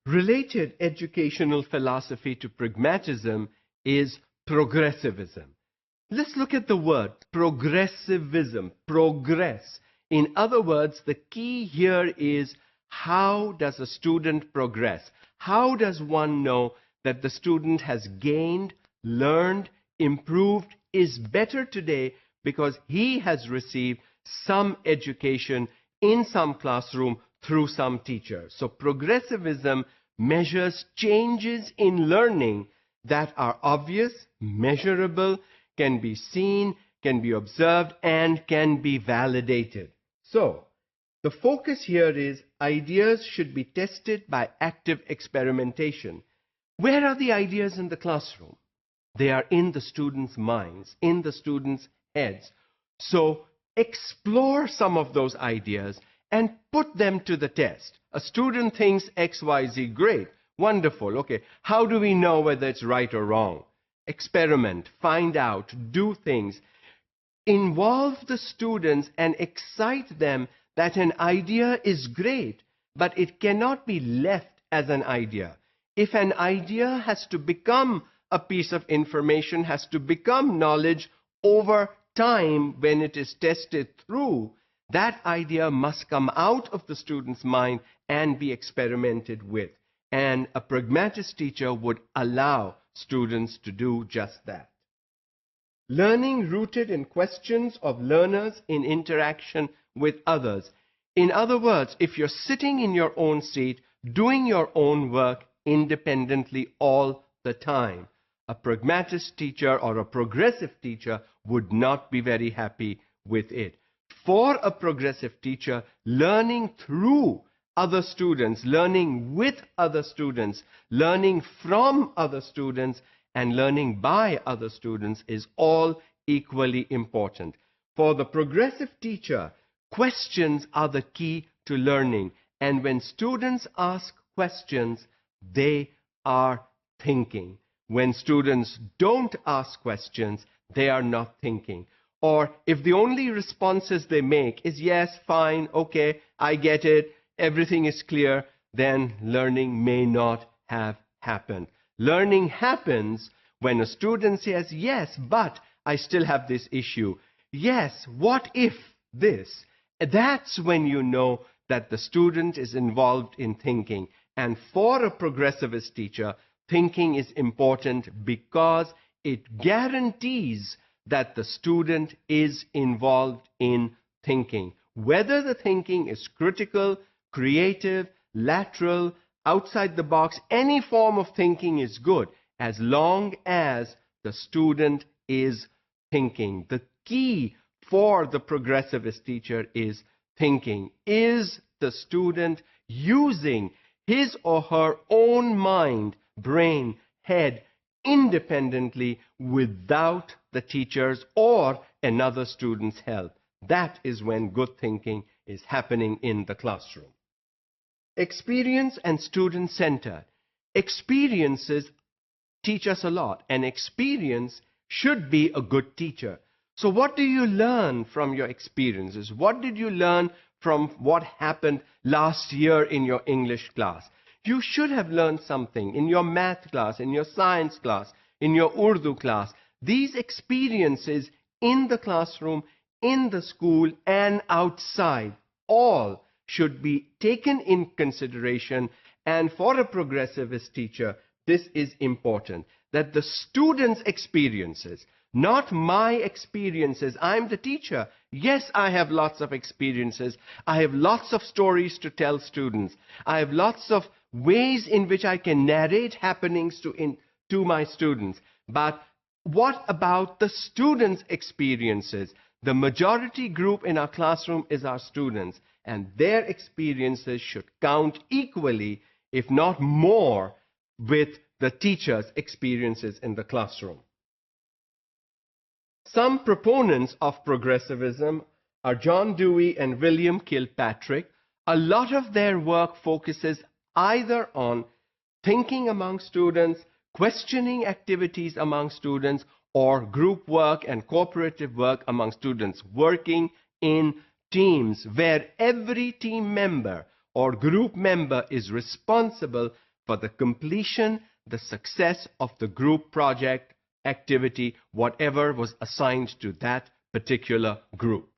Related educational philosophy to pragmatism is progressivism. Let's look at the word progressivism, progress. In other words, the key here is, how does a student progress? How does one know that the student has gained, learned, improved, is better today because he has received some education in some classroom through some teacher? So progressivism measures changes in learning that are obvious, measurable, can be seen, can be observed, and can be validated. So, the focus here is ideas should be tested by active experimentation. Where are the ideas in the classroom? They are in the students' minds, in the students' heads. So, explore some of those ideas and put them to the test. A student thinks XYZ, great, wonderful. Okay, how do we know whether it's right or wrong? Experiment, find out, do things. Involve the students and excite them that an idea is great, but it cannot be left as an idea. If an idea has to become a piece of information, has to become knowledge over time when it is tested through, that idea must come out of the student's mind and be experimented with. And a pragmatist teacher would allow students to do just that. Learning rooted in questions of learners in interaction with others. In other words, if you're sitting in your own seat, doing your own work independently all the time, a pragmatist teacher or a progressive teacher would not be very happy with it. For a progressive teacher, learning through other students, learning with other students, learning from other students, and learning by other students is all equally important. For the progressive teacher, questions are the key to learning. And when students ask questions, they are thinking. When students don't ask questions, they are not thinking. Or if the only responses they make is yes, fine, okay, I get it, everything is clear, then learning may not have happened. Learning happens when a student says, yes, but I still have this issue. Yes, what if this? That's when you know that the student is involved in thinking. And for a progressivist teacher, thinking is important because it guarantees that the student is involved in thinking. Whether the thinking is critical, creative, lateral, outside the box, any form of thinking is good as long as the student is thinking. The key for the progressivist teacher is thinking. Is the student using his or her own mind, brain, head independently without the teacher's or another student's help? That is when good thinking is happening in the classroom. Experience and student-centered. Experiences teach us a lot, and experience should be a good teacher. So what do you learn from your experiences? What did you learn from what happened last year in your English class? You should have learned something in your math class, in your science class, in your Urdu class. These experiences in the classroom, in the school, and outside, all should be taken in consideration. And for a progressivist teacher, this is important, that the student's experiences, not my experiences. I'm the teacher. Yes, I have lots of experiences. I have lots of stories to tell students. I have lots of ways in which I can narrate happenings to my students. But what about the students' experiences? The majority group in our classroom is our students, and their experiences should count equally, if not more, with the teacher's experiences in the classroom. Some proponents of progressivism are John Dewey and William Kilpatrick. A lot of their work focuses either on thinking among students, questioning activities among students, or group work and cooperative work among students, working in teams where every team member or group member is responsible for the completion, the success of the group project, activity, whatever was assigned to that particular group.